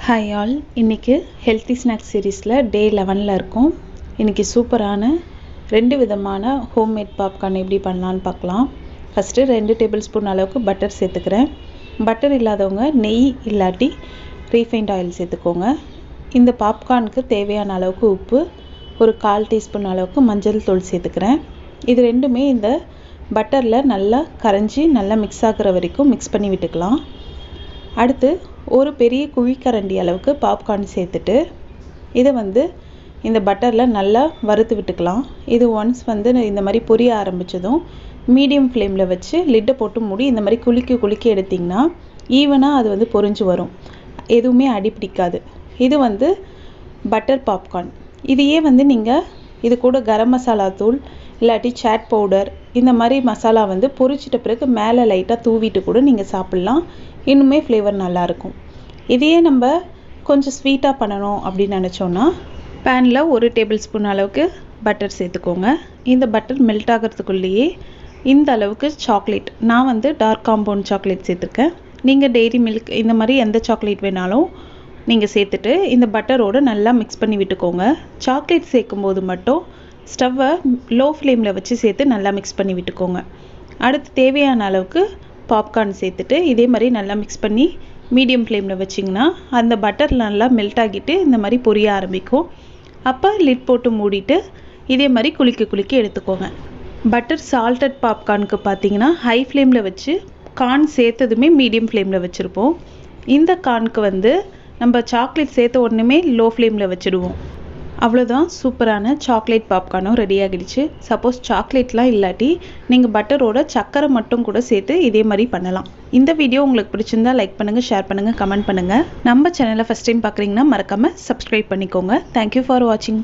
Hi all, இன்றைக்கி healthy snacks சீரீஸில் டே 11ல் இருக்கும். இன்றைக்கி சூப்பரான 2 விதமான ஹோம்மேட் பாப்கார்ன் எப்படி பண்ணலான்னு பார்க்கலாம். ஃபஸ்ட்டு 2 டேபிள் ஸ்பூன் அளவுக்கு பட்டர் சேர்த்துக்கிறேன். பட்டர் இல்லாதவங்க நெய் இல்லாட்டி ரீஃபைண்ட் ஆயில் சேர்த்துக்கோங்க. இந்த பாப்கார்னுக்கு தேவையான அளவுக்கு உப்பு, ஒரு 1/4 டீஸ்பூன் அளவுக்கு மஞ்சள் தூள் சேர்த்துக்கிறேன். இது ரெண்டுமே இந்த பட்டரில் நல்லா கரைஞ்சி நல்லா மிக்ஸ் ஆகிற வரைக்கும் மிக்ஸ் பண்ணி விட்டுக்கலாம். அடுத்து ஒரு பெரிய குழிக்கரண்டி அளவுக்கு பாப்கார்ன் சேர்த்துட்டு இதை இந்த பட்டரில் நல்லா வறுத்து விட்டுக்கலாம். இது ஒன்ஸ் இந்த மாதிரி பொரிய ஆரம்பித்ததும் மீடியம் ஃப்ளேமில் வச்சு லிட்டை போட்டு மூடி இந்த மாதிரி குலுக்கி எடுத்திங்கன்னா ஈவனாக அது பொரிஞ்சு வரும், எதுவுமே அடி பிடிக்காது. இது பட்டர் பாப்கார்ன். இதையே நீங்கள் இது கூட கரம் மசாலா தூள் இல்லாட்டி சாட் பவுடர் இந்த மாதிரி மசாலா பொரிச்சிட்ட பிறகு மேலே லைட்டாக தூவிட்டு கூட நீங்கள் சாப்பிட்லாம். இன்னுமே ஃப்ளேவர் நல்லாயிருக்கும். இதையே நம்ம கொஞ்சம் ஸ்வீட்டாக பண்ணணும் அப்படின்னு நினச்சோன்னா பேனில் 1 டேபிள் ஸ்பூன் அளவுக்கு பட்டர் சேர்த்துக்கோங்க. இந்த பட்டர் மெல்ட் ஆகிறதுக்குள்ளேயே இந்த அளவுக்கு சாக்லேட், நான் டார்க் காம்பவுண்ட் சாக்லேட் சேர்த்துருக்கேன். நீங்கள் டெய்ரி மில்க் இந்த மாதிரி எந்த சாக்லேட் வேணாலும் நீங்கள் சேர்த்துட்டு இந்த பட்டரோடு நல்லா மிக்ஸ் பண்ணி விட்டுக்கோங்க. சாக்லேட் சேர்க்கும்போது மட்டும் ஸ்டவ்வை லோ ஃப்ளேமில் வச்சு சேர்த்து நல்லா மிக்ஸ் பண்ணி விட்டுக்கோங்க. அடுத்து தேவையான அளவுக்கு பாப்கார்ன் சேர்த்துட்டு இதே மாதிரி நல்லா மிக்ஸ் பண்ணி மீடியம் ஃப்ளேமில் வச்சிங்கன்னா அந்த பட்டர் நல்லா மெல்ட் ஆகிட்டு இந்த மாதிரி பொரிய ஆரம்பிக்கும். அப்போ லிட் போட்டு மூடிட்டு இதே மாதிரி குலுக்கி எடுத்துக்கோங்க. பட்டர் சால்டட் பாப்கார்னுக்கு பார்த்தீங்கன்னா ஹை ஃப்ளேமில் வச்சு கார்ன் சேர்த்ததுமே மீடியம் ஃப்ளேமில் வச்சுருப்போம். இந்த கார்னுக்கு நம்ம சாக்லேட் சேர்த்த உடனே லோ ஃப்ளேமில் வச்சுடுவோம். அவ்வளோதான், சூப்பரான சாக்லேட் பாப்கார்னும் ரெடி ஆகிடுச்சு. சப்போஸ் சாக்லேட்லாம் இல்லாட்டி நீங்கள் பட்டரோட சக்கரை மட்டும் கூட சேர்த்து இதே மாதிரி பண்ணலாம். இந்த வீடியோ உங்களுக்கு பிடிச்சிருந்தா லைக் பண்ணுங்கள், ஷேர் பண்ணுங்கள், கமெண்ட் பண்ணுங்கள். நம்ம சேனலை ஃபஸ்ட் டைம் பார்க்குறீங்கன்னா மறக்காமல் சப்ஸ்கிரைப் பண்ணிக்கோங்க. தேங்க்யூ ஃபார் வாட்சிங்.